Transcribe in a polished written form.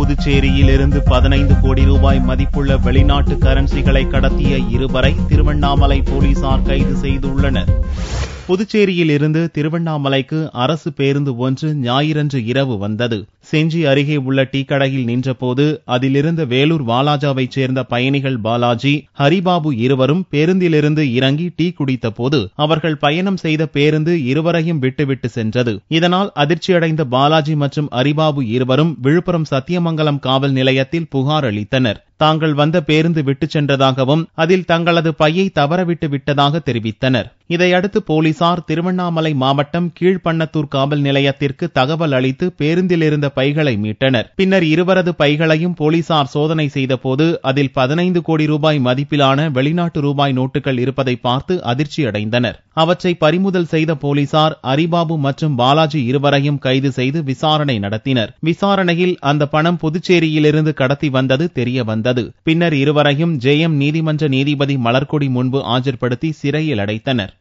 புதுச்சேரியிலிருந்து 15 கோடி ரூபாய் மதிப்புள்ள வெளிநாட்டு கரன்சிகளை கடத்திய இருவரை திருவண்ணாமலை போலீசார் கைது செய்துள்ளனர். புதுச்சேரியில் இருந்து திருவண்ணாமலைக்கு அரசு பேருந்து ஒன்று ஞாயிறன்று இரவு வந்தது. செஞ்சி அருகே உள்ள டீ கடையில் நின்றபோது அதிலிருந்த வேலூர் வாலாஜாவைச் சேர்ந்த பயணிகள் பாலாஜி, ஹரிபாபு இருவரும் பேருந்திலிருந்து இறங்கி டீ குடித்த போது அவர்கள் பயணம் செய்த பேருந்து இருவரையும் விட்டுவிட்டு சென்றது. இதனால் அதிர்ச்சியடைந்த பாலாஜி மற்றும் ஹரிபாபு இருவரும் விழுப்புரம் சத்தியமங்கலம் காவல் நிலையத்தில் புகார் அளித்தனர். தாங்கள் வந்த பேருந்து விட்டுச் சென்றதாகவும் அதில் தங்களது பையை தவறவிட்டு விட்டதாக தெரிவித்தனர். இதையடுத்து போலீசார் திருவண்ணாமலை மாவட்டம் கீழ்பண்ணத்தூர் காவல் நிலையத்திற்கு தகவல் அளித்து பேருந்தில் இருந்த பைகளை மீட்டனர். பின்னர் இருவரது பைகளையும் போலீசார் சோதனை செய்தபோது அதில் 15 கோடி ரூபாய் மதிப்பிலான வெளிநாட்டு ரூபாய் நோட்டுகள் இருப்பதை பார்த்து அதிர்ச்சியடைந்தனர். அவற்றை பறிமுதல் செய்த போலீசார் ஹரிபாபு மற்றும் பாலாஜி இருவரையும் கைது செய்து விசாரணை நடத்தினர். விசாரணையில் அந்த பணம் புதுச்சேரியிலிருந்து கடத்தி வந்தது தெரியவந்தது. பின்னர் இருவரையும் ஜெயம் நீதிமன்ற நீதிபதி மலர்கொடி முன்பு ஆஜர்படுத்தி சிறையில் அடைத்தனர்.